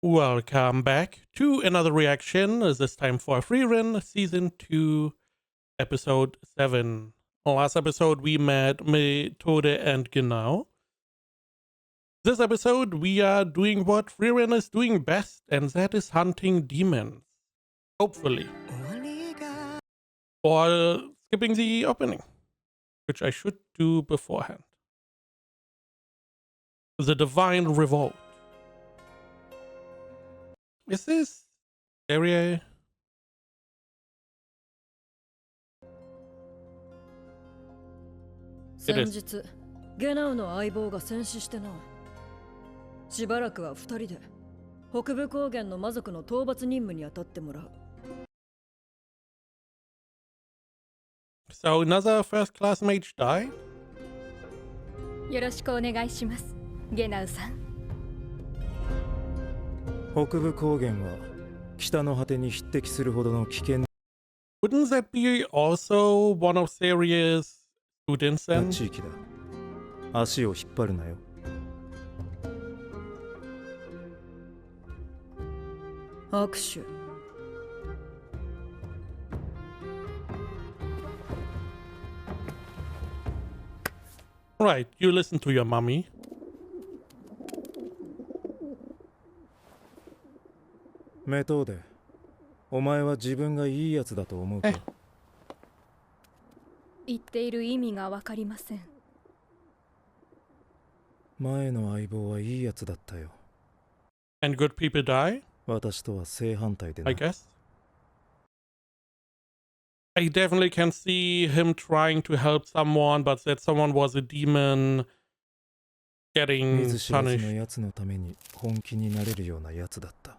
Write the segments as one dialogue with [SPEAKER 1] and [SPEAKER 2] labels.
[SPEAKER 1] Welcome back to another reaction. This time for Frieren, Season 2, Episode 7. Last episode we met Methode and Genau. This episode we are doing what Frieren is doing best, and that is hunting demons. Hopefully. Or skipping the opening, which I should do beforehand. The Divine Revolt. Is this area? It is.
[SPEAKER 2] 先日ゲナウの相棒が戦死してな。しばらくは二人で北部高原の魔族の討伐任務に当たってもらう。
[SPEAKER 1] So another first class mage died?
[SPEAKER 3] よろしくお願いします、ゲナウさん。
[SPEAKER 4] 北部高原は北の果てに匹敵するほどの危険
[SPEAKER 1] Wouldn't that be also one of Saria's students
[SPEAKER 4] な
[SPEAKER 1] then?
[SPEAKER 4] 地域だ。足を引っ張るなよ。
[SPEAKER 2] 握手。
[SPEAKER 1] Right, you listen to your mommy.
[SPEAKER 4] メトーデ、お前は自分がいいやつだと思うか？
[SPEAKER 3] 言っている意味がわかりません。
[SPEAKER 4] 前の相棒はいいやつだったよ。
[SPEAKER 1] And good people die?
[SPEAKER 4] 私とは正反対でな。
[SPEAKER 1] I guess. I definitely can see him trying to help someone, but that someone was a demon
[SPEAKER 4] 見
[SPEAKER 1] getting
[SPEAKER 4] ず知らずの
[SPEAKER 1] punished.
[SPEAKER 4] やつのために本気になれるようなやつだった。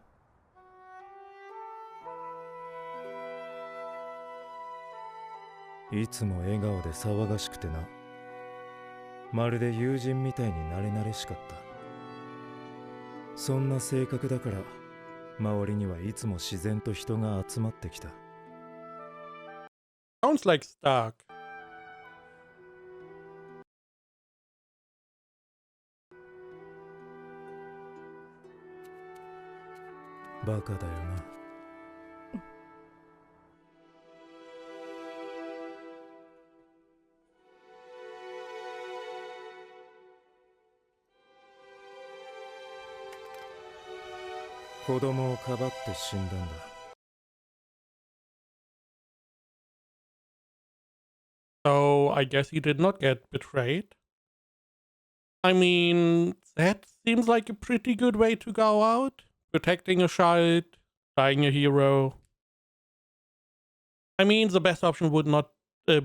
[SPEAKER 4] いつも笑顔で騒がしくてな。まるで友人みたいに慣れ慣れしかった。そんな性格だから周りにはいつも自然と人が集まってきた。
[SPEAKER 1] Sounds like Stark.
[SPEAKER 4] バカだよな。子供をかばって死んだんだ。
[SPEAKER 1] So I guess he did not get betrayed. I mean, that seems like a pretty good way to go out. Protecting a child, dying a hero. I mean, the best option would not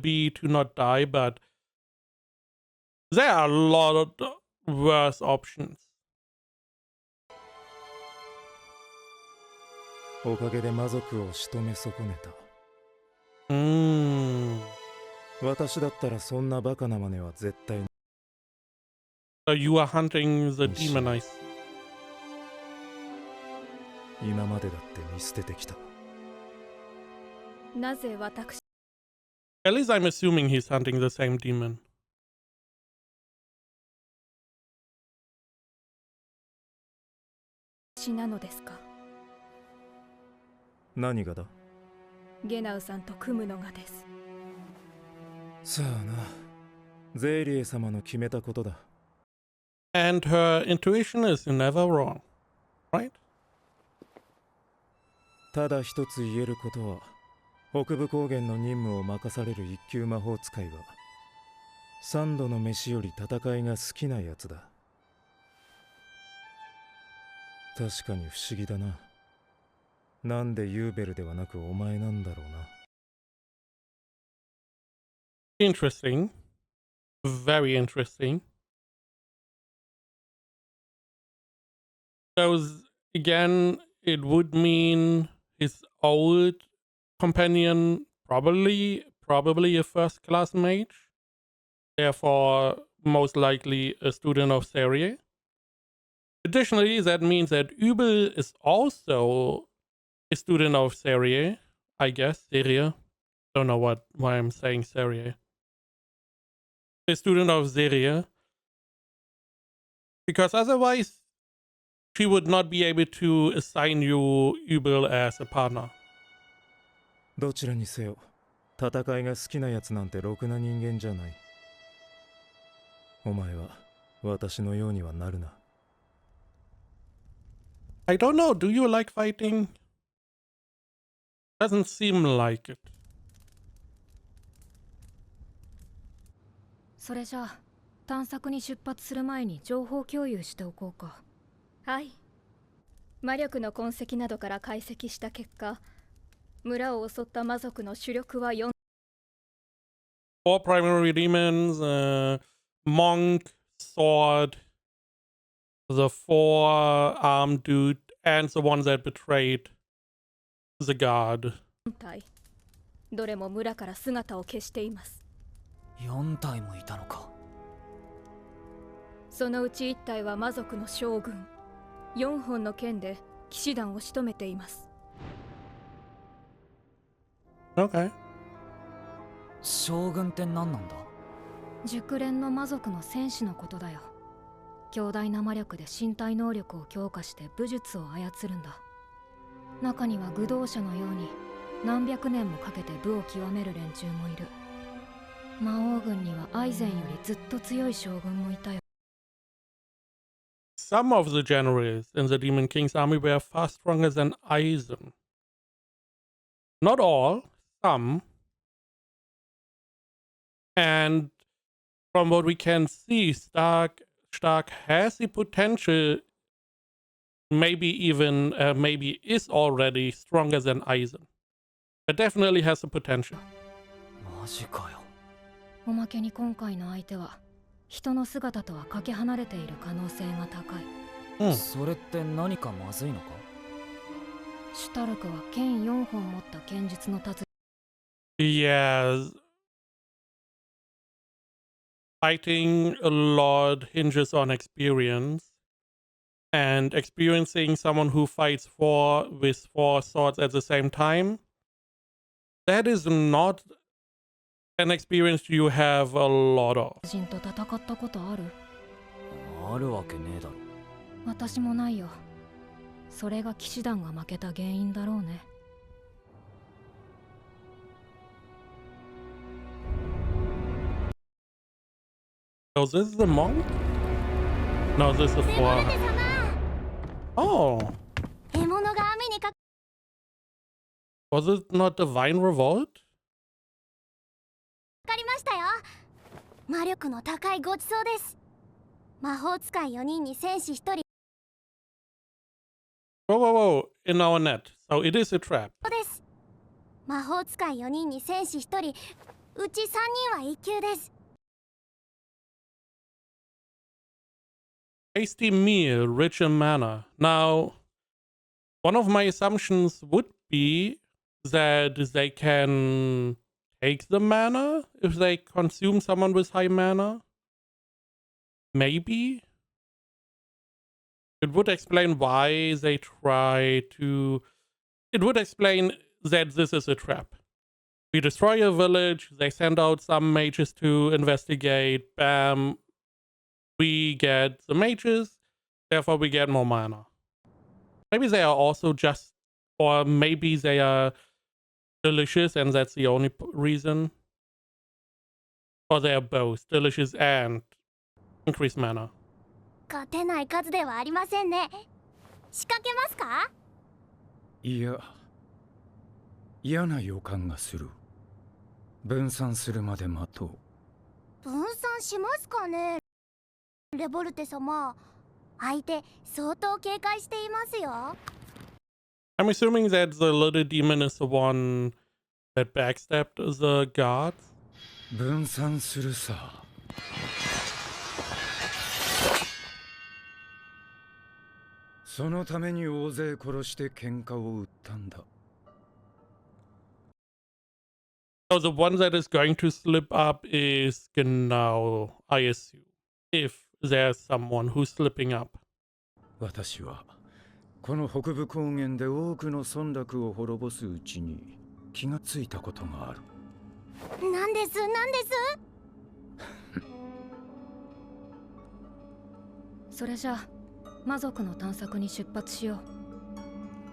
[SPEAKER 1] be to not die, but there are a lot of worse options.
[SPEAKER 4] おかげで魔族を仕留め損ねた。 私だったらそんなバカな真似は絶対に。
[SPEAKER 1] So you are hunting the demon, I see.
[SPEAKER 4] 今までだって見捨ててきた。
[SPEAKER 3] なぜ私
[SPEAKER 1] At least I'm assuming he's hunting the same demon.
[SPEAKER 3] なのですか？
[SPEAKER 4] 何がだ？
[SPEAKER 3] ゲナウさんと組むのがです。
[SPEAKER 4] さあな。ゼイリエ様の決めたことだ。
[SPEAKER 1] And her intuition is never wrong, right?
[SPEAKER 4] ただ一つ言えることは、北部高原の任務を任される一級魔法使いは、三度の飯より戦いが好きなやつだ。確かに不思議だな。なんでユーベルではなくお前なんだろうな。
[SPEAKER 1] Interesting. Very interesting. So again, it would mean his old companion, probably a first class mage, therefore most likely a student of Serie. Additionally, that means that Übel is also a student of Serie, I guess. Serie. Don't know why I'm saying Serie. A student of Serie. Because otherwise, she would not be able to assign you Übel as a partner.
[SPEAKER 4] どちらにせよ戦いが好きなやつなんてろくな人間じゃない。お前は私のようにはなるな。
[SPEAKER 1] I don't know, do you like fighting? Doesn't seem like it.
[SPEAKER 3] それじゃあ探索に出発する前に情報共有しておこうか。はい。魔力の痕跡などから解析した結果、村を襲った魔族の主力は4。
[SPEAKER 1] 4 primary demons, monk, sword, the 4-armed dude, and the one that betrayed the guard.
[SPEAKER 3] 体。どれも村から姿を消しています。
[SPEAKER 5] 4体もいたのか。
[SPEAKER 3] そのうち1体は魔族の将軍。4本の剣で騎士団を仕留めています。
[SPEAKER 1] Okay.
[SPEAKER 5] 将軍って何なんだ。
[SPEAKER 3] 熟練の魔族の戦士のことだよ。強大な魔力で身体能力を強化して武術を操るんだ。中には愚道者のように何百年もかけて武を極める連中もいる。魔王軍にはアイゼンよりずっと強い将軍もいたよ。
[SPEAKER 1] Some of the generals in the Demon King's army were far stronger than Aizen. Not all, some. And from what we can see, Stark has the potential, maybe even, maybe is already stronger than Aizen. But definitely has the potential.
[SPEAKER 5] マジかよ。
[SPEAKER 3] おまけに今回の相手は人の姿とはかけ離れている可能性が高い。
[SPEAKER 5] それって何かまずいのか。
[SPEAKER 3] シュタルクは剣4本持った剣術の達人。
[SPEAKER 1] Yes. Fighting a lot hinges on experience. And experiencing someone who fights with 4 swords at the same time, that is not an experience you have a lot of.
[SPEAKER 3] 人と戦ったことある？
[SPEAKER 5] あるわけねえだろ。
[SPEAKER 3] 私もないよ。それが騎士団が負けた原因だろうね。
[SPEAKER 1] So this is the monk? No, this is the 4. Oh. Was it not Divine Revolt?
[SPEAKER 6] わかりましたよ。魔力の高いごちそうです。魔法使い4人に戦士1人
[SPEAKER 1] Whoa, whoa, whoa. In our net. So it is a trap.
[SPEAKER 6] です。魔法使い4人に戦士1人、うち3人は1級です。
[SPEAKER 1] Tasty meal, rich in mana. Now, one of my assumptions would be that they can take the mana if they consume someone with high mana. Maybe. It would explain why they try to... It would explain that this is a trap. We destroy a village, they send out some mages to investigate, bam. We get the mages, therefore we get more mana. Maybe they are also just... Or maybe they are delicious and that's the only reason. Or they are both delicious and increase mana.
[SPEAKER 6] 勝てない数ではありませんね。仕掛けますか？
[SPEAKER 7] いや、嫌な予感がする。分散するまで待とう。
[SPEAKER 6] 分散しますかね。レボルテ様、相手相当警戒していますよ。
[SPEAKER 1] I'm assuming that the little demon is the one that backstabbed the guards.
[SPEAKER 7] 分散するさ。そのために大勢殺して喧嘩を売ったんだ。
[SPEAKER 1] So the one that is going to slip up is Genau, I assume. If there's someone who's slipping up.
[SPEAKER 7] 私はこの北部高原で多くの村落を滅ぼすうちに気がついたことがある。
[SPEAKER 6] なんですなんです。
[SPEAKER 3] それじゃあ魔族の探索に出発しよ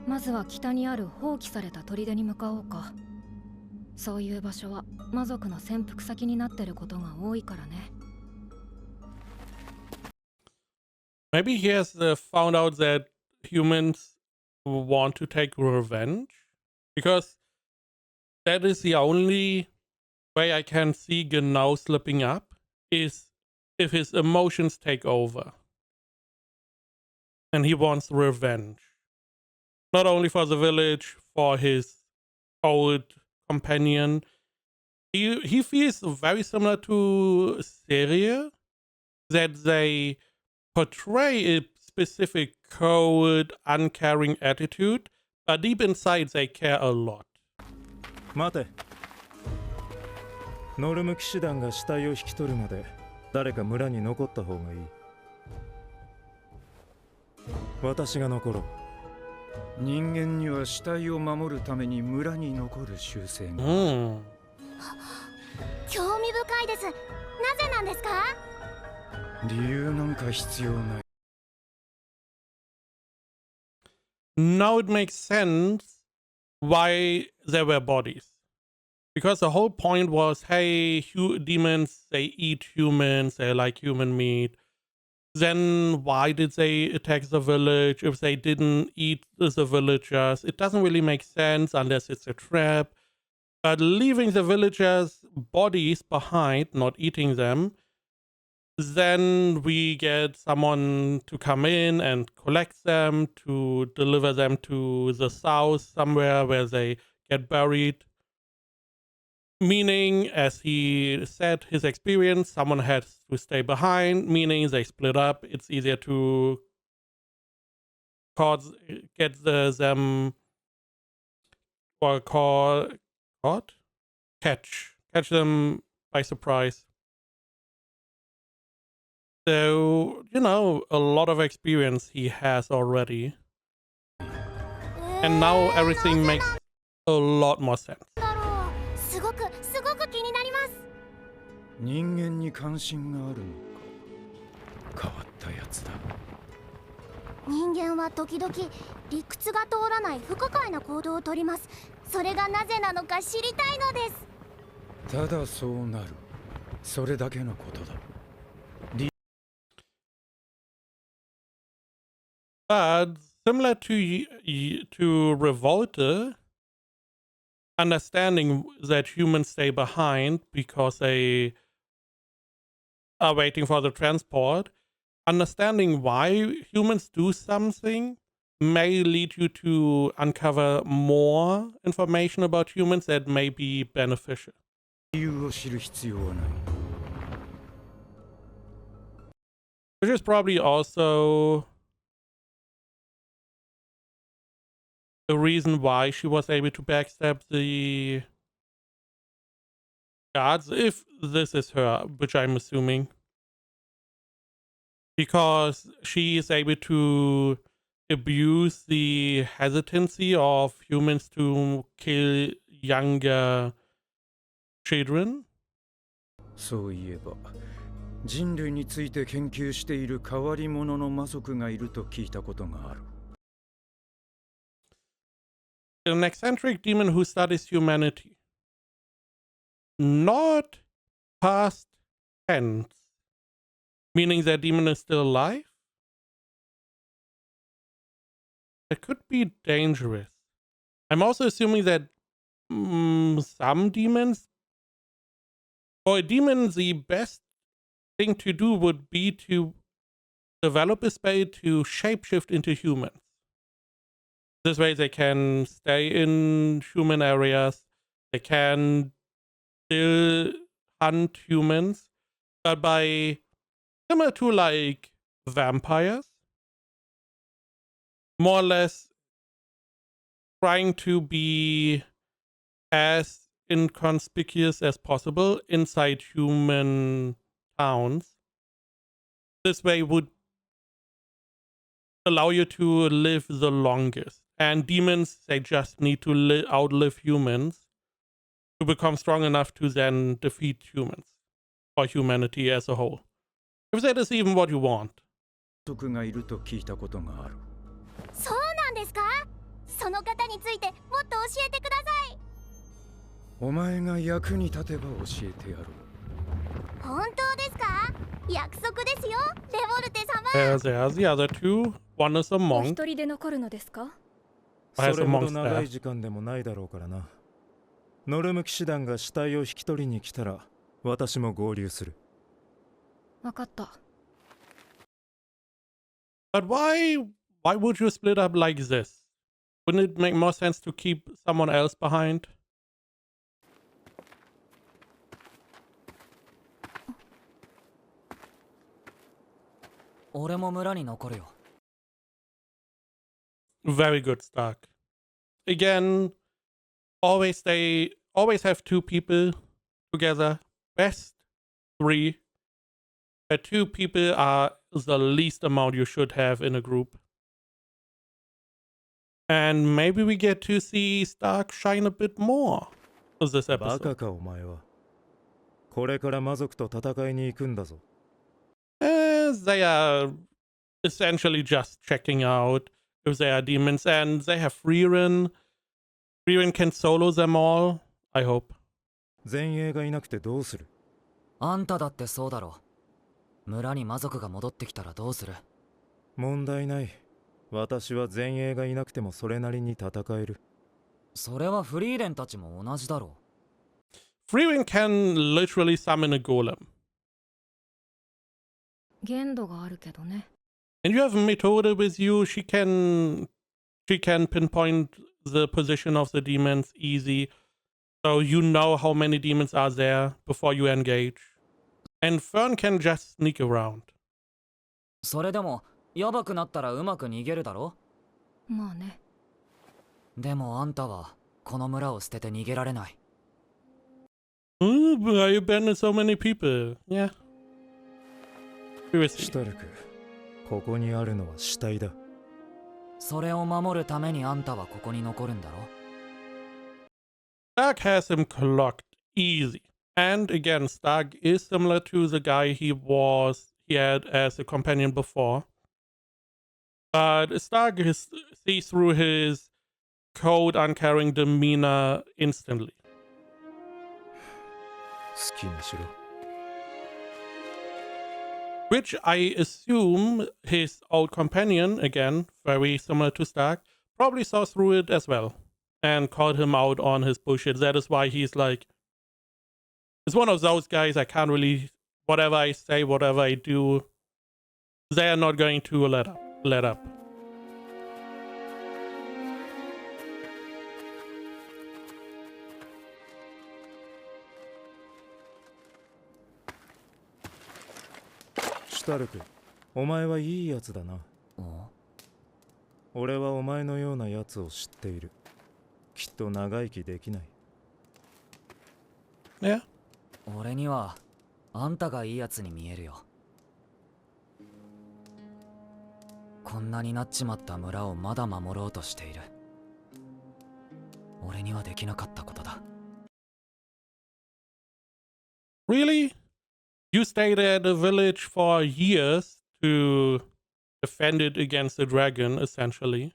[SPEAKER 3] う。まずは北にある放棄された砦に向かおうか。そういう場所は魔族の潜伏先になってることが多いからね。
[SPEAKER 1] Maybe he has found out that humans want to take revenge, because that is the only way I can see Genau slipping up, is if his emotions take over and he wants revenge, not only for the village, for his old companion. He feels very similar to Serie, that they portray a specific cold, uncaring attitude, but deep inside they care a lot.
[SPEAKER 4] 待て。ノルム騎士団が死体を引き取るまで誰か村に残った方がいい。私が残ろう。
[SPEAKER 7] 人間には死体を守るために村に残る習性が。
[SPEAKER 6] 興味深いです。なぜなんですか？
[SPEAKER 7] 理由なんか必要ない。
[SPEAKER 1] Now it makes sense why there were bodies. Because the whole point was, hey, demons, they eat humans, they like human meat. Then why did they attack the village if they didn't eat the villagers? It doesn't really make sense unless it's a trap. But leaving the villagers' bodies behind, not eating them, then we get someone to come in and collect them, to deliver them to the south somewhere where they get buried. Meaning, as he said, his experience, someone has to stay behind, meaning they split up. It's easier to get them, or catch them by surprise. So, you know, a lot of experience he has already. And now everything makes a lot more sense.
[SPEAKER 6] すごく気になります。
[SPEAKER 7] 人間に関心があるのか。変わったやつだ。
[SPEAKER 6] 人間は時々理屈が通らない不可解な行動をとります。それがなぜなのか知りたいのです。
[SPEAKER 7] ただそうなる。それだけのことだ。
[SPEAKER 1] But similar to Revolte, understanding that humans stay behind because they are waiting for the transport, understanding why humans do something may lead you to uncover more information about humans that may be beneficial.
[SPEAKER 7] 理由を知る必要はない。
[SPEAKER 1] Which is probably also the reason why she was able to backstab the guards, if this is her, which I'm assuming. Because she is able to abuse the hesitancy of humans to kill younger children.
[SPEAKER 7] そういえば、人類について研究している変わり者の魔族がいると聞いたことがある。
[SPEAKER 1] An eccentric demon who studies humanity. Not past tense, meaning that demon is still alive. It could be dangerous. I'm also assuming that some demons, for a demon, the best thing to do would be to develop a spell to shapeshift into humans. This way they can stay in human areas, they can still hunt humans, but by, similar to like vampires, more or less trying to be as inconspicuous as possible inside human towns. This way would allow you to live the longest. And demons, they just need to outlive humans to become strong enough to then defeat humans, or humanity as a whole. If that is even what you want.
[SPEAKER 7] 族がいると聞いたことがある。
[SPEAKER 6] そうなんですか？その方についてもっと教えてください。
[SPEAKER 7] お前が役に立てば教えてやる。
[SPEAKER 6] 本当ですか？約束ですよ、レボルテ様。
[SPEAKER 1] There's the other two. One is a
[SPEAKER 3] お
[SPEAKER 1] monk.
[SPEAKER 3] 一人で残るのですか？
[SPEAKER 4] それ
[SPEAKER 1] Has a
[SPEAKER 4] ほど
[SPEAKER 1] monk
[SPEAKER 4] 長い
[SPEAKER 1] there.
[SPEAKER 4] 時間でもないだろうからな。ノルム騎士団が死体を引き取りに来たら私も合流する。
[SPEAKER 3] わかった。
[SPEAKER 1] But why would you split up like this? Wouldn't it make more sense to keep someone else behind?
[SPEAKER 5] 俺も村に残るよ。
[SPEAKER 1] Very good, Stark. Again, always have two people together. Best three. But two people are the least amount you should have in a group. And maybe we get to see Stark shine a bit more this
[SPEAKER 4] バ
[SPEAKER 1] episode.
[SPEAKER 4] カかお前は。これから魔族と戦いに行くんだぞ。
[SPEAKER 1] They are essentially just checking out if they are demons, and they have Frieren. Frieren can solo them all, I hope.
[SPEAKER 4] 前衛がいなくてどうする？
[SPEAKER 5] あんただってそうだろ。村に魔族が戻ってきたらどうする？
[SPEAKER 4] 問題ない。私は前衛がいなくてもそれなりに戦える。
[SPEAKER 5] それはフリーレンたちも同じだろ
[SPEAKER 1] Frieren can literally summon a golem.
[SPEAKER 3] 限度があるけどね。
[SPEAKER 1] And you have Methode with you. She can pinpoint the position of the demons easy. So you know how many demons are there before you engage. And Fern can just sneak around.
[SPEAKER 5] それでもやばくなったらうまく逃げるだろ。
[SPEAKER 3] まあね。
[SPEAKER 5] でもあんたはこの村を捨てて逃げられない。
[SPEAKER 1] But I abandoned so many people. Yeah.
[SPEAKER 4] シ
[SPEAKER 1] Seriously.
[SPEAKER 4] ュタルク、ここにあるのは死体だ。
[SPEAKER 5] それを守るためにあんたはここに残るんだろ。
[SPEAKER 1] Stark has him clocked easy. And again, Stark is similar to the guy he had as a companion before. But Stark sees through his cold, uncaring demeanor instantly.
[SPEAKER 4] 好きにしろ。
[SPEAKER 1] Which I assume his old companion, again, very similar to Stark, probably saw through it as well and called him out on his bullshit. That is why he's like, it's one of those guys I can't really, whatever I say, whatever I do, they are not going to let up.
[SPEAKER 4] シュタルク、お前はいいやつだな。俺はお前のようなやつを知っている。きっと長生きできない。
[SPEAKER 1] Yeah.
[SPEAKER 5] 俺にはあんたがいいやつに見えるよ。こんなになっちまった村をまだ守ろうとしている。俺にはできなかったことだ。
[SPEAKER 1] Really? You stayed at the village for years to defend it against the dragon, essentially.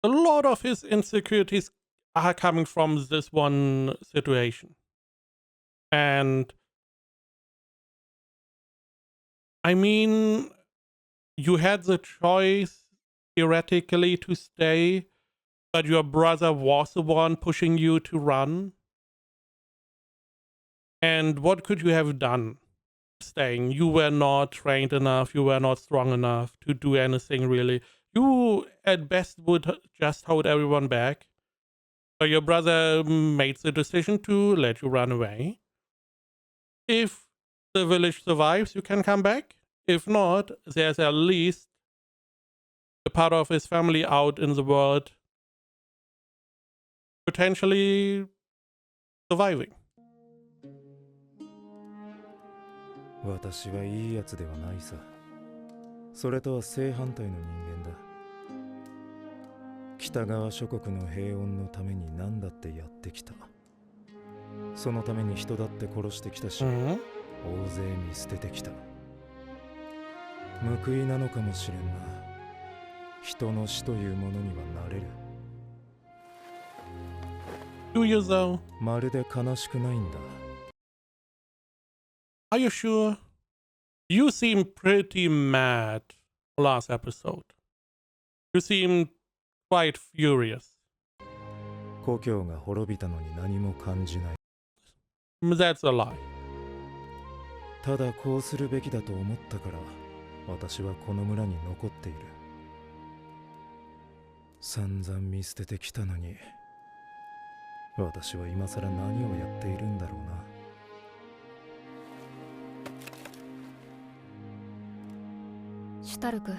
[SPEAKER 1] A lot of his insecurities are coming from this one situation. And I mean, you had the choice theoretically to stay, but your brother was the one pushing you to run. And what could you have done staying? You were not trained enough, you were not strong enough to do anything really. You at best would just hold everyone back. So your brother made the decision to let you run away. If the village survives, you can come back. If not, there's at least a part of his family out in the world potentially surviving.
[SPEAKER 4] 私はいいやつではないさ。それとは正反対の人間だ。北側諸国の平穏のために何だってやってきた。そのために人だって殺してきたし、大勢見捨ててきた。報いなのかもしれんな。人の死というものにはなれる。
[SPEAKER 1] Do you though?
[SPEAKER 4] まるで悲しくないんだ。
[SPEAKER 1] Are you sure? You seem pretty mad last episode. You seem quite furious.
[SPEAKER 4] 故郷が滅びたのに何も感じない。
[SPEAKER 1] That's a lie.
[SPEAKER 4] ただこうするべきだと思ったから私はこの村に残っている。散々見捨ててきたのに私は今さら何をやっているんだろうな。
[SPEAKER 3] シュタルク、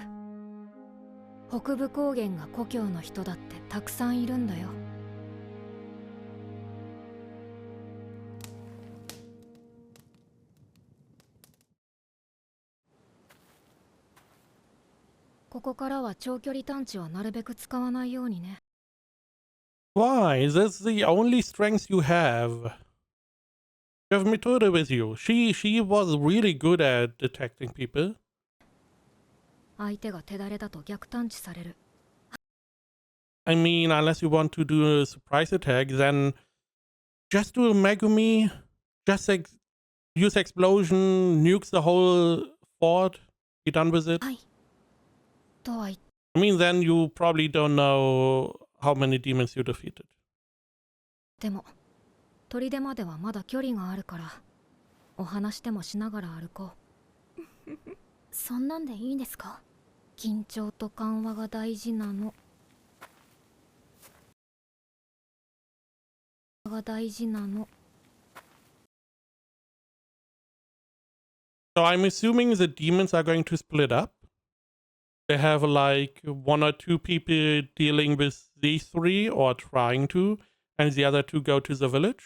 [SPEAKER 3] 北部高原が故郷の人だってたくさんいるんだよ。ここからは長距離探知はなるべく使わないようにね。
[SPEAKER 1] Why? That's the only strength you have. You have Methode with you. She was really good at detecting people.
[SPEAKER 3] 相手が手だれだと逆探知される。
[SPEAKER 1] I mean, unless you want to do a surprise attack, then just do a Megumi. Just use explosion, nukes the whole fort, be done with it.
[SPEAKER 3] はい。とは言っ
[SPEAKER 1] I mean, then you probably don't know how many demons you defeated.
[SPEAKER 3] ても、砦まではまだ距離があるから、お話でもしながら歩こう。
[SPEAKER 6] そんなんでいいんですか？
[SPEAKER 3] 緊張と緩和が大事なの。が大事なの。
[SPEAKER 1] So I'm assuming the demons are going to split up. They have like 1 or 2 people dealing with these 3 or trying to, and the other 2 go to the village.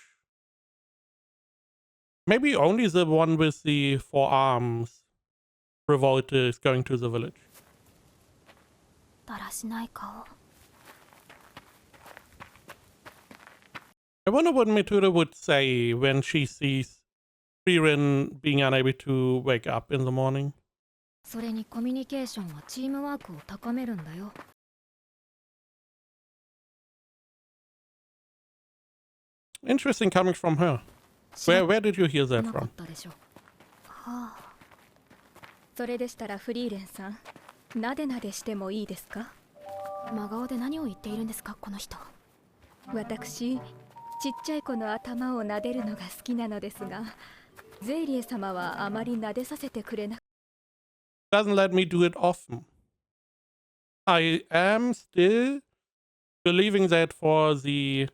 [SPEAKER 1] Maybe only the one with the 4 arms revolt is going to the village.
[SPEAKER 6] だらしない顔。
[SPEAKER 1] I wonder what Methode would say when she sees Frieren being unable to wake up in the morning.
[SPEAKER 3] それにコミュニケーションはチームワークを高めるんだよ。
[SPEAKER 1] Interesting coming from her. Where did you hear that
[SPEAKER 3] なか
[SPEAKER 1] from?
[SPEAKER 3] ったでしょ。
[SPEAKER 8] はあ、それでしたらフリーレンさん、なでなでしてもいいですか？
[SPEAKER 6] 真顔で何を言っているんですか、この人。
[SPEAKER 8] 私、ちっちゃい子の頭を撫でるのが好きなのですが、ゼイリエ様はあまり撫でさせてくれなく
[SPEAKER 1] Doesn't let me do it often. I am still believing that for the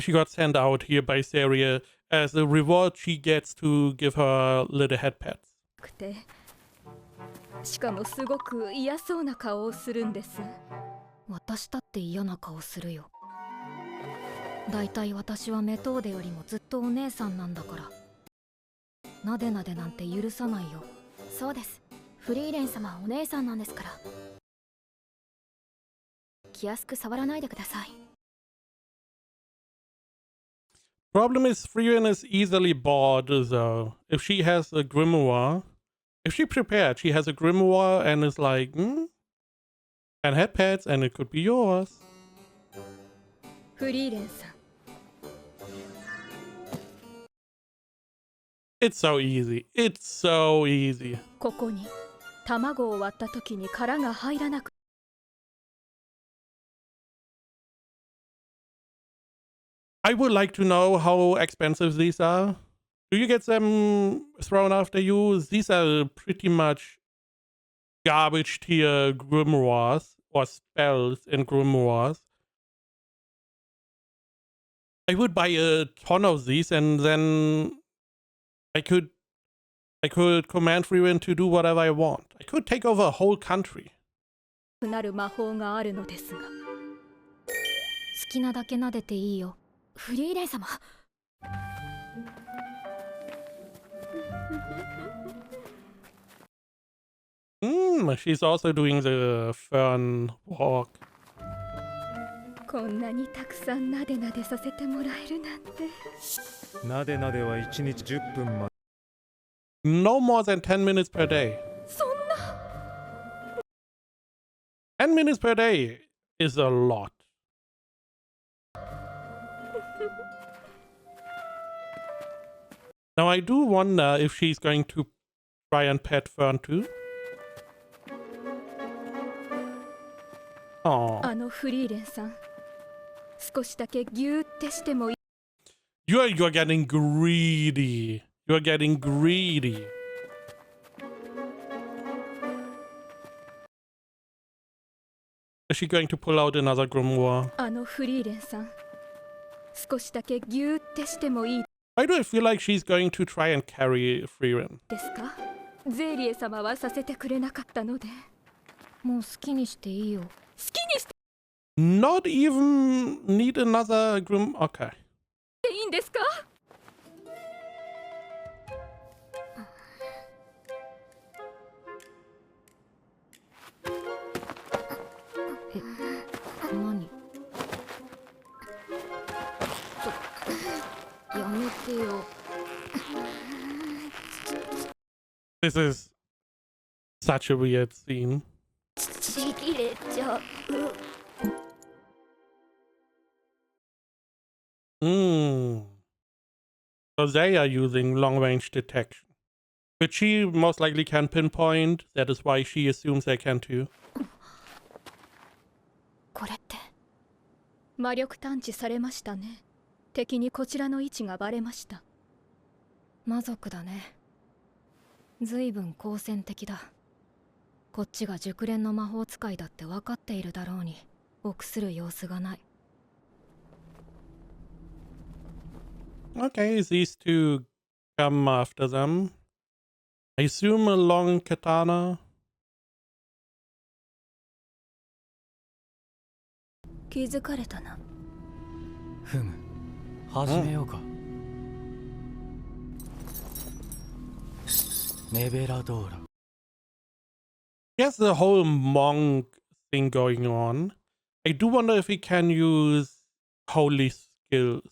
[SPEAKER 1] she got sent out here by Saria as a reward she gets to give her little head pats.
[SPEAKER 8] て、しかもすごく嫌そうな顔をするんです。
[SPEAKER 3] 私だって嫌な顔するよ。だいたい私はメトーデよりもずっとお姉さんなんだから。なでなでなんて許さないよ。
[SPEAKER 6] そうです。フリーレン様はお姉さんなんですから。気安く触らないでください。
[SPEAKER 1] Problem is, Frieren is easily bored, though. If she has a grimoire, if she prepared, she has a grimoire and is like, and head pads, and it could be yours.
[SPEAKER 8] フリーレンさん、
[SPEAKER 1] It's so easy. It's so easy.
[SPEAKER 8] ここに卵を割った時に殻が入らなく
[SPEAKER 1] I would like to know how expensive these are. Do you get them thrown after you? These are pretty much garbage tier grimoires or spells in grimoires. I would buy a ton of these and then I could command Frieren to do whatever I want. I could take over a whole country.
[SPEAKER 8] なる魔法があるのですが。
[SPEAKER 3] 好きなだけ撫でていいよ。
[SPEAKER 6] フリーレン様。
[SPEAKER 1] She's also doing the fern walk.
[SPEAKER 8] こんなにたくさんなでなでさせてもらえるなんて。
[SPEAKER 4] なでなでは1日10分まで
[SPEAKER 1] No more than 10 minutes per day.
[SPEAKER 8] そんな
[SPEAKER 1] 10 minutes per day is a lot. Now I do wonder if she's going to try and pet Fern too. Oh.
[SPEAKER 8] あのフリーレンさん少しだけギューってしてもいい
[SPEAKER 1] You're getting greedy. You're getting greedy. Is she going to pull out another grimoire?
[SPEAKER 8] あのフリーレンさん少しだけギューってしてもいい
[SPEAKER 1] Why do I feel like she's going to try and carry Frieren?
[SPEAKER 8] ですかゼーリエ様はさせてくれなかったので
[SPEAKER 3] もう好きにしていいよ。
[SPEAKER 8] 好きにして
[SPEAKER 1] Not even need another grim. Okay.
[SPEAKER 8] いいんですか
[SPEAKER 3] 何？やめてよ。
[SPEAKER 1] This is such a weird scene.
[SPEAKER 8] ちぎれちゃう
[SPEAKER 1] So they are using long-range detection, which she most likely can pinpoint. That is why she assumes they can too.
[SPEAKER 8] これって魔力探知されましたね敵にこちらの位置がバレました
[SPEAKER 3] 魔族だね。ずいぶん好戦的だ。こっちが熟練の魔法使いだって分かっているだろうに臆する様子がない。
[SPEAKER 1] Okay, these two come after them. I assume a long katana.
[SPEAKER 8] 気づかれたな
[SPEAKER 5] ふむ始めようか、ネベラドーラ
[SPEAKER 1] He has the whole monk thing going on. I do wonder if he can use holy skills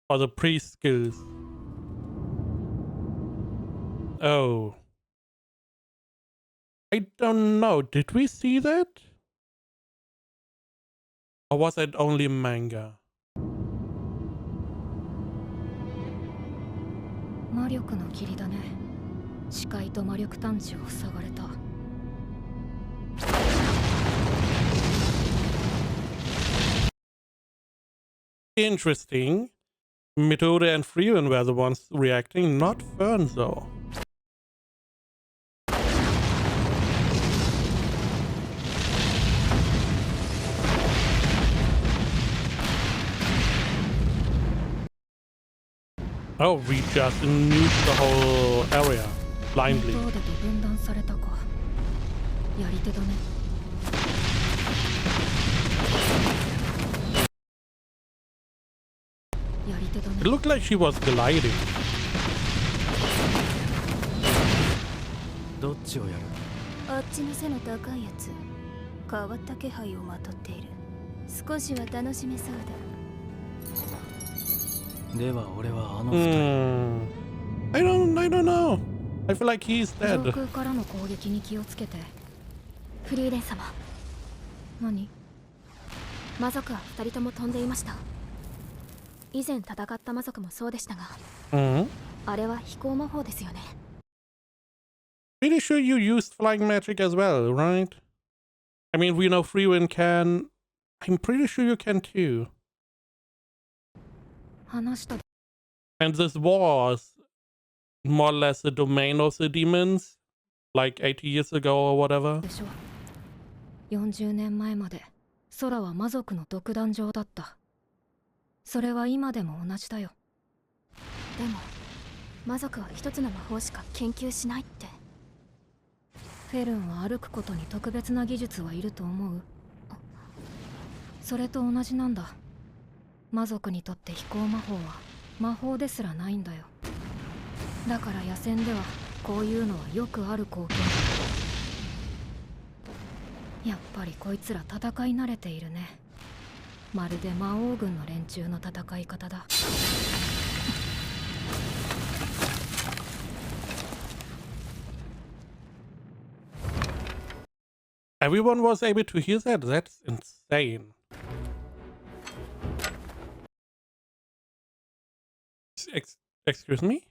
[SPEAKER 1] or the priest skills. Oh. I don't know. Did we see that? Or was it only manga?
[SPEAKER 3] 魔力の霧だね。視界と魔力探知を塞がれた。
[SPEAKER 1] Interesting. Methode and Frieren were the ones reacting, not Fern though. Oh, we just nuked the whole area blindly.
[SPEAKER 3] メトーデと分断されたか。やり手だね。 やり手だね。
[SPEAKER 1] It looked like she was gliding.
[SPEAKER 5] どっちをやる
[SPEAKER 8] あっちの背の高いやつ変わった気配をまとっている少しは楽しめそうだ
[SPEAKER 5] では俺はあの二人
[SPEAKER 1] I don't know. I feel like he's
[SPEAKER 3] 上
[SPEAKER 1] dead.
[SPEAKER 3] 空からの攻撃に気をつけて。
[SPEAKER 8] フリーレン様
[SPEAKER 3] 何？
[SPEAKER 8] 魔族は2人とも飛んでいました以前戦った魔族もそうでしたが
[SPEAKER 1] Hmm.
[SPEAKER 8] あれは飛行魔法ですよね
[SPEAKER 1] Pretty sure you used flying magic as well, right? I mean, we know Frieren can. I'm pretty sure you can too.
[SPEAKER 3] 話した。
[SPEAKER 1] And this was more or less the domain of the demons, like 80 years ago or whatever.
[SPEAKER 3] でしょ。40年前まで空は魔族の独壇場だった。それは今でも同じだよ。
[SPEAKER 8] でも魔族は一つの魔法しか研究しないって
[SPEAKER 3] フェルンは歩くことに特別な技術はいると思う？それと同じなんだ。魔族にとって飛行魔法は魔法ですらないんだよ。だから野戦ではこういうのはよくある光景。やっぱりこいつら戦い慣れているね。まるで魔王軍の連中の戦い方だ。
[SPEAKER 1] Everyone was able to hear that? That's insane. Excuse me?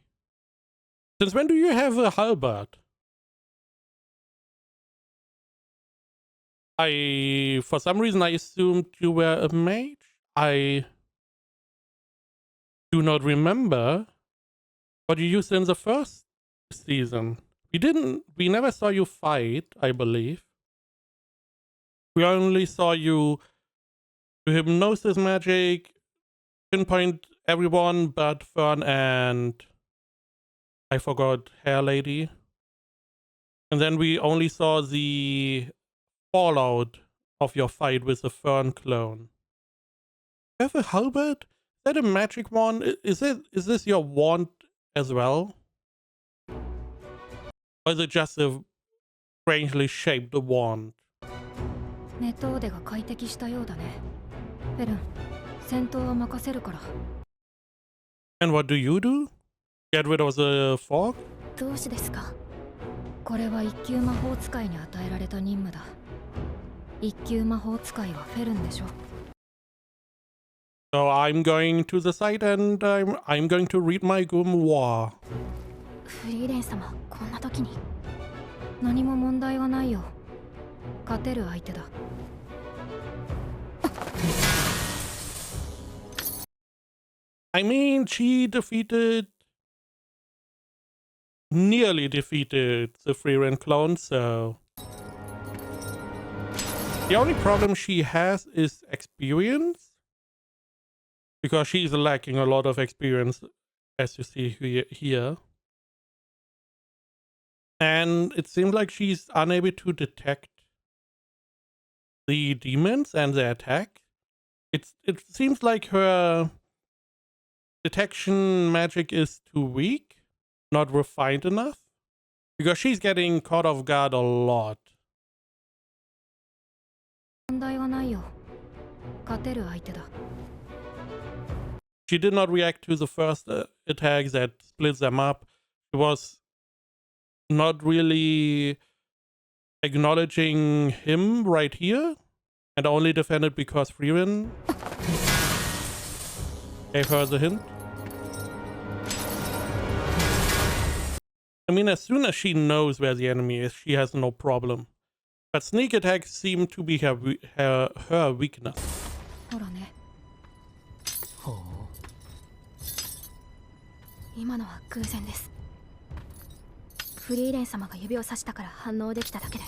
[SPEAKER 1] Since when do you have a halberd? For some reason, I assumed you were a mage. I do not remember what you used in the first season. We never saw you fight, I believe. We only saw you do hypnosis magic, pinpoint everyone but Fern and I forgot Hair Lady. And then we only saw the fallout of your fight with the Fern clone. You have a halberd? Is that a magic wand? Is this your wand as well? Or is it just a strangely shaped wand?
[SPEAKER 3] ネットオーデが快適したようだね。フェルン、戦闘は任せるから。
[SPEAKER 1] And what do you do? Get rid of the fog?
[SPEAKER 3] どうしてですか？これは一級魔法使いに与えられた任務だ。一級魔法使いはフェルンでしょ。
[SPEAKER 1] So I'm going to the site and I'm going to read my grimoire.
[SPEAKER 3] フリーレン様、こんな時に。何も問題はないよ。勝てる相手だ。
[SPEAKER 1] I mean, she nearly defeated the Frieren clone, so... The only problem she has is experience. Because she's lacking a lot of experience, as you see here. And it seems like she's unable to detect the demons and their attack. It seems like her detection magic is too weak, not refined enough, because she's getting caught off guard a lot.
[SPEAKER 3] 問題はないよ。勝てる相手だ。
[SPEAKER 1] She did not react to the first attack that split them up. She was not really acknowledging him right here, and only defended because Frieren gave her the hint. I mean, as soon as she knows where the enemy is, she has no problem. But sneak attacks seem to be her weakness.
[SPEAKER 3] ほらね。
[SPEAKER 5] ほう。
[SPEAKER 6] 今のは偶然です。フリーレン様が指をさしたから反応できただけで、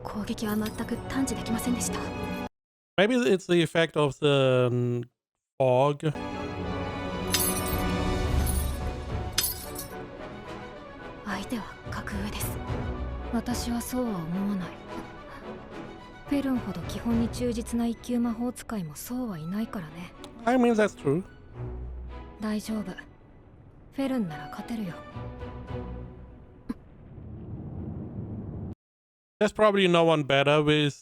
[SPEAKER 6] 攻撃は全く探知できませんでした。
[SPEAKER 1] Maybe it's the effect of the fog.
[SPEAKER 6] 相手は格上です。
[SPEAKER 3] 私はそうは思わない。フェルンほど基本に忠実な一級魔法使いもそうはいないからね。
[SPEAKER 1] I mean, that's true.
[SPEAKER 3] 大丈夫。フェルンなら勝てるよ。
[SPEAKER 1] There's probably no one better with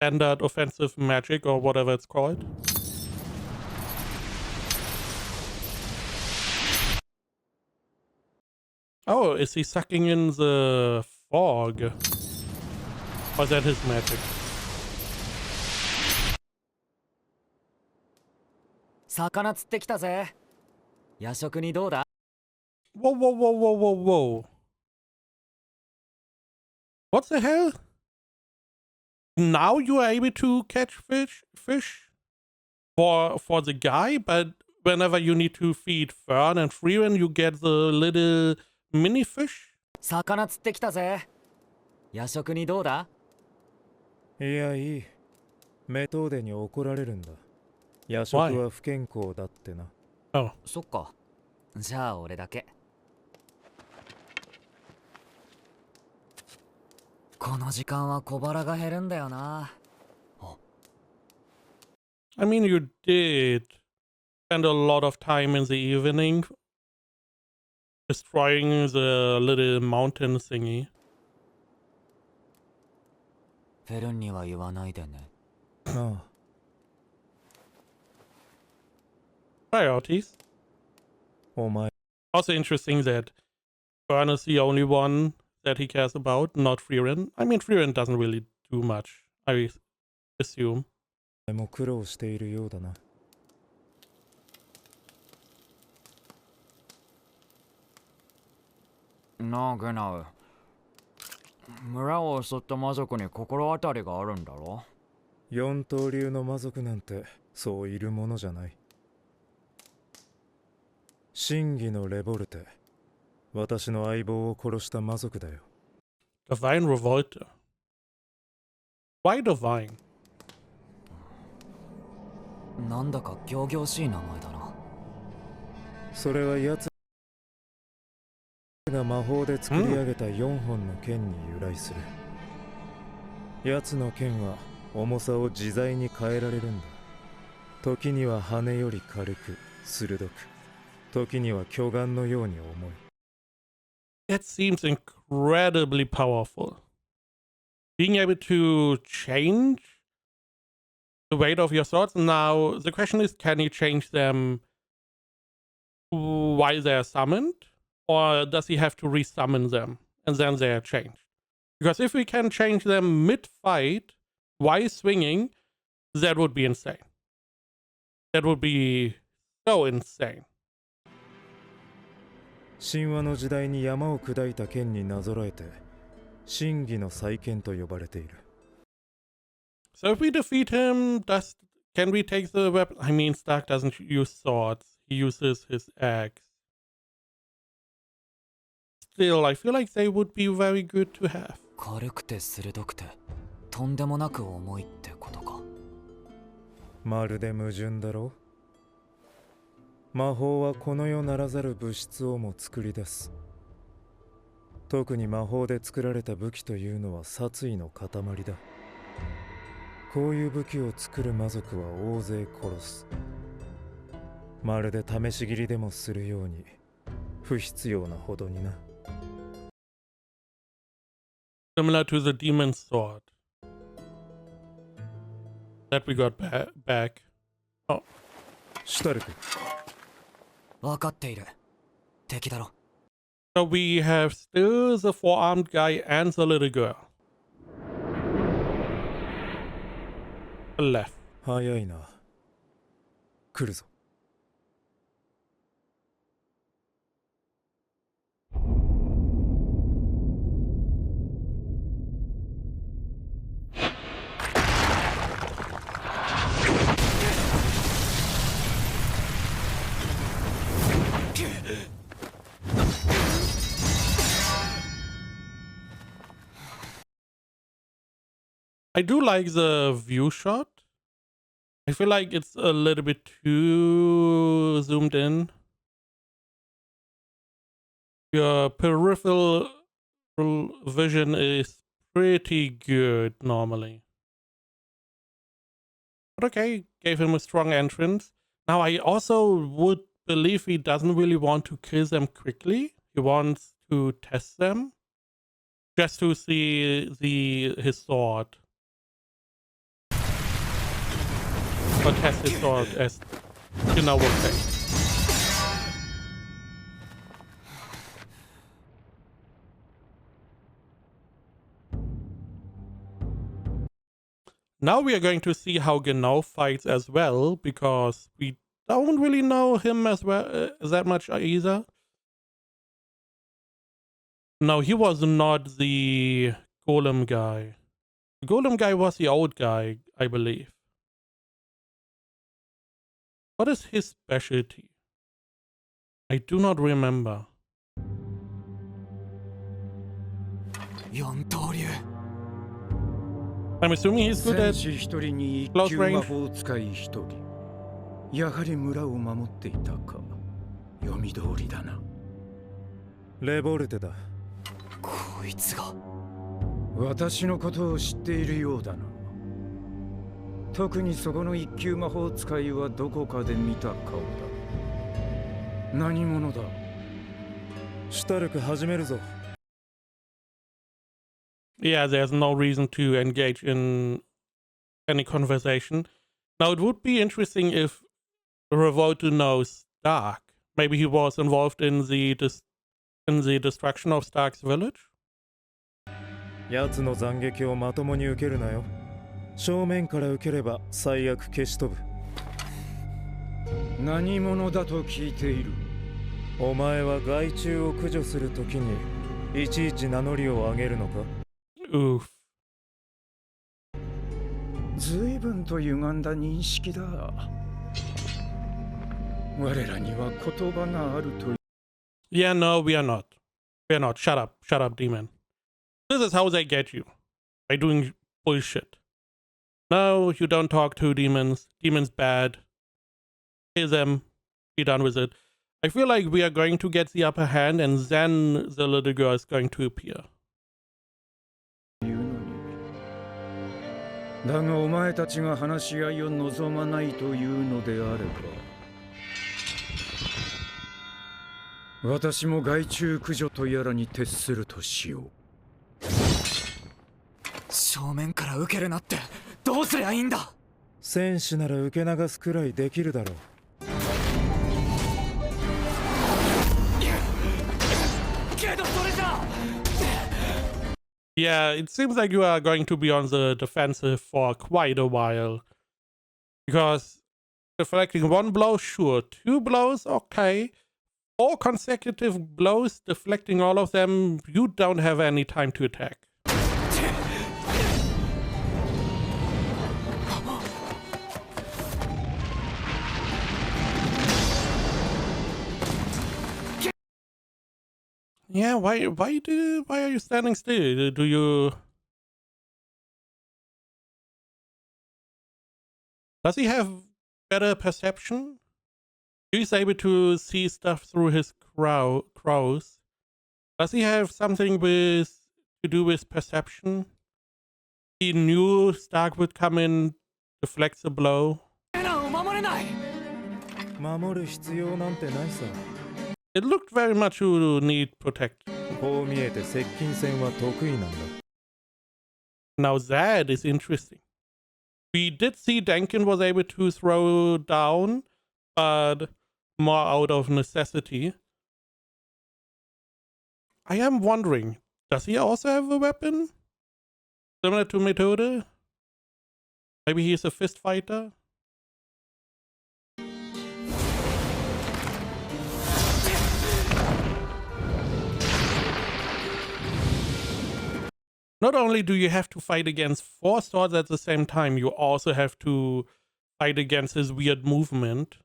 [SPEAKER 1] standard offensive magic or whatever it's called. Oh, is he sucking in the fog? Or is that his magic?
[SPEAKER 5] 魚釣ってきたぜ。夜食にどうだ？
[SPEAKER 1] Whoa, whoa, whoa, whoa, whoa, whoa. What the hell? Now you are able to catch fish for the guy, but whenever you need to feed Fern and Frieren, you get the little mini fish?
[SPEAKER 5] 魚釣ってきたぜ。夜食にどうだ？
[SPEAKER 4] いやいい。メトーデに怒られるんだ。夜食は不健康だってな。
[SPEAKER 1] Oh.
[SPEAKER 5] そっか。じゃあ俺だけ。この時間は小腹が減るんだよな。
[SPEAKER 1] I mean, you did spend a lot of time in the evening destroying the little mountain thingy.
[SPEAKER 5] フェルンには言わないでね。
[SPEAKER 4] ああ。
[SPEAKER 1] Priorities.
[SPEAKER 4] お前。
[SPEAKER 1] Also interesting that Fern is the only one that he cares about, not Frieren. I mean, Frieren doesn't really do much, I assume.
[SPEAKER 4] も苦労しているようだな。
[SPEAKER 5] なあ、ゲナウ。村を襲った魔族に心当たりがあるんだろ？
[SPEAKER 4] 四刀流の魔族なんてそういるものじゃない。真偽のレボルテ、私の相棒を殺した魔族だよ。
[SPEAKER 1] Divine Revolter. Why Divine?
[SPEAKER 5] なんだか仰々しい名前だな。
[SPEAKER 4] それは奴が魔法で作り上げた4本の剣に由来する。奴の剣は重さを自在に変えられるんだ。時には羽より軽く鋭く、時には巨岩のように重い。
[SPEAKER 1] That seems incredibly powerful. Being able to change the weight of your swords. Now, the question is, can you change them while they're summoned? Or does he have to resummon them and then they are changed? Because if we can change them mid-fight while swinging, that would be insane. That would be so insane.
[SPEAKER 4] 神話の時代に山を砕いた剣になぞらえて真偽の再建と呼ばれている。
[SPEAKER 1] So if we defeat him, can we take the weapon? I mean, Stark doesn't use swords. He uses his axe. Still, I feel like they would be very good to have.
[SPEAKER 5] 軽くて鋭くてとんでもなく重いってことか。
[SPEAKER 4] まるで矛盾だろ。魔法はこの世ならざる物質をも作り出す。特に魔法で作られた武器というのは殺意の塊だ。こういう武器を作る魔族は大勢殺す。まるで試し斬りでもするように不必要なほどにな。
[SPEAKER 1] Similar to the demon's sword that we got back. Oh.
[SPEAKER 4] シュタルク。
[SPEAKER 5] 分かっている。敵だろ。
[SPEAKER 1] So we have still the four-armed guy and the little girl. Left.
[SPEAKER 4] 早いな。来るぞ。
[SPEAKER 1] I do like the view shot. I feel like it's a little bit too zoomed in. Your peripheral vision is pretty good normally. But okay, gave him a strong entrance. Now I also would believe he doesn't really want to kill them quickly. He wants to test them. Just to see his sword. Or test his sword, as you know will say. Now we are going to see how Genau fights as well, because we don't really know him as well that much either. No, he was not the golem guy. The golem guy was the old guy, I believe. What is his specialty? I do not remember.
[SPEAKER 5] 四刀流。
[SPEAKER 1] I'm assuming he's good
[SPEAKER 7] 戦
[SPEAKER 1] at
[SPEAKER 7] 士一人に一
[SPEAKER 1] close
[SPEAKER 7] 級
[SPEAKER 1] range.
[SPEAKER 7] 魔法使い一人。やはり村を守っていたか。読み通りだな。
[SPEAKER 4] レボルテだ。
[SPEAKER 5] こいつが。
[SPEAKER 7] 私のことを知っているようだな。特にそこの一級魔法使いはどこかで見た顔だ。何者だ。
[SPEAKER 4] シュタルク始めるぞ。
[SPEAKER 1] Yeah, there's no reason to engage in any conversation. Now, it would be interesting if Revolta knows Stark. Maybe he was involved in the destruction of Stark's village.
[SPEAKER 4] 奴の斬撃をまともに受けるなよ。正面から受ければ最悪消し飛ぶ。
[SPEAKER 7] 何者だと聞いている。
[SPEAKER 4] お前は害虫を駆除するときにいちいち名乗りを上げるのか？
[SPEAKER 1] Oof.
[SPEAKER 7] 随分と歪んだ認識だ。我らには言葉があると。
[SPEAKER 1] Yeah, no, we are not. We are not. Shut up. Shut up, demon. This is how they get you. By doing bullshit. No, you don't talk to demons. Demons bad. Kill them. Be done with it. I feel like we are going to get the upper hand and then the little girl is going to appear.
[SPEAKER 7] だがお前たちが話し合いを望まないというのであれば、私も害虫駆除とやらに徹するとしよう。
[SPEAKER 5] 正面から受けるなってどうすりゃいいんだ。
[SPEAKER 4] 戦士なら受け流すくらいできるだろう。
[SPEAKER 5] けどそれじゃ。
[SPEAKER 1] Yeah, it seems like you are going to be on the defensive for quite a while. Because deflecting one blow, sure. 2 blows, okay. 4 consecutive blows, deflecting all of them, you don't have any time to attack. Yeah, why are you standing still? Do you... Does he have better perception? He's able to see stuff through his crows. Does he have something to do with perception? He knew Stark would come in, deflect the blow.
[SPEAKER 4] 守る必要なんてないさ。
[SPEAKER 1] It looked very much to need protect.
[SPEAKER 4] こう見えて接近戦は得意なんだ。
[SPEAKER 1] Now that is interesting. We did see Denkin was able to throw down, but more out of necessity. I am wondering, does he also have a weapon? Similar to Methode? Maybe he's a fist fighter? Not only do you have to fight against 4 swords at the same time, you also have to fight against his weird movement.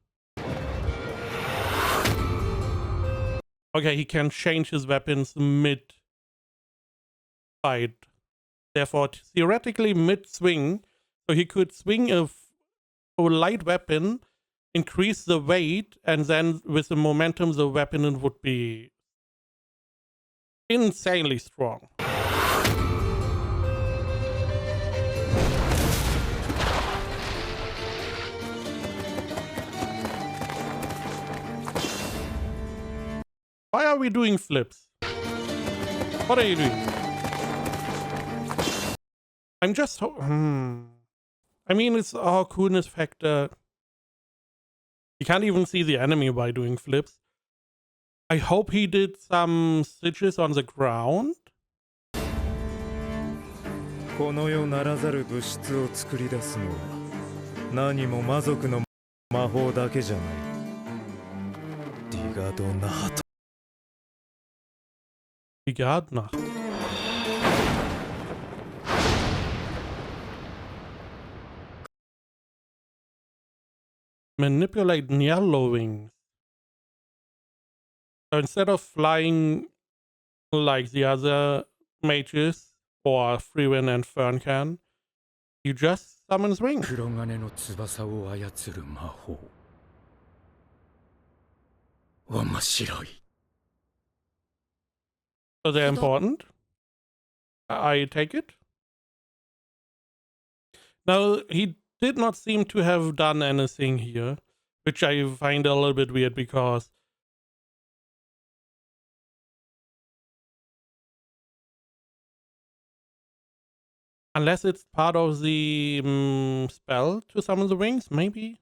[SPEAKER 1] Okay, he can change his weapons mid-fight. Therefore, theoretically mid-swing, so he could swing a light weapon, increase the weight, and then with the momentum, the weapon would be insanely strong. Why are we doing flips? What are you doing? I'm just... I mean, it's our coolness factor. You can't even see the enemy by doing flips. I hope he did some stitches on the ground.
[SPEAKER 4] この世ならざる物質を作り出すのは何も魔族の魔法だけじゃない。ディガドナート。
[SPEAKER 1] Gardner. Manipulate yellow wings. So instead of flying like the other mages or Frieren and Frieren can, you just summon wings.
[SPEAKER 7] 黒金の翼を操る魔法。面白い。
[SPEAKER 1] So they're important. I take it. Now, he did not seem to have done anything here, which I find a little bit weird because unless it's part of the spell to summon the wings, maybe.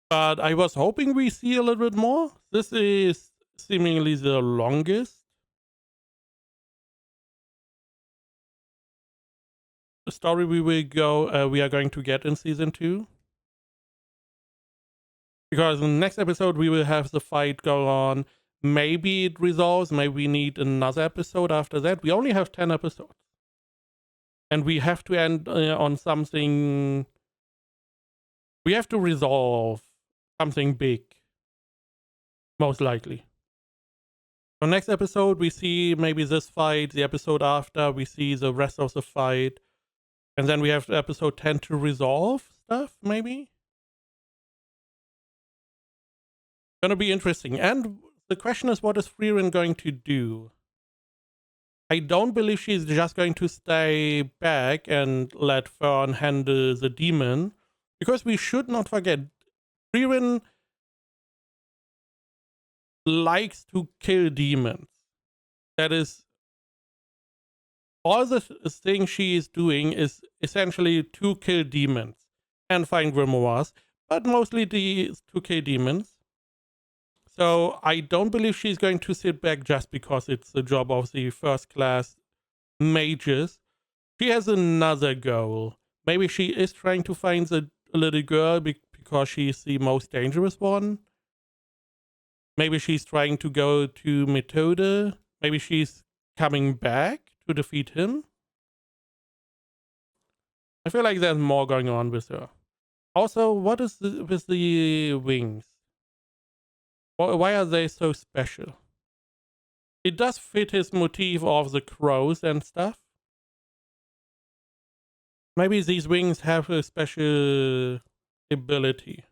[SPEAKER 1] But I was hoping we see a little bit more. This is seemingly the longest story we are going to get in season 2. Because in the next episode we will have the fight go on. Maybe it resolves, maybe we need another episode after that. We only have 10 episodes. And we have to end on something. We have to resolve something big. Most likely. So next episode we see maybe this fight. The episode after we see the rest of the fight. And then we have episode 10 to resolve stuff, maybe? Gonna be interesting. And the question is, what is Frieren going to do? I don't believe she's just going to stay back and let Fern handle the demon. Because we should not forget, Frieren likes to kill demons. That is, all the thing she is doing is essentially to kill demons and find grimoires, but mostly to kill demons. So I don't believe she's going to sit back just because it's the job of the first class mages. She has another goal. Maybe she is trying to find the little girl because she's the most dangerous one. Maybe she's trying to go to Methode. Maybe she's coming back to defeat him. I feel like there's more going on with her. Also, what is with the wings? Why are they so special? It does fit his motif of the crows and stuff. Maybe these wings have a special ability.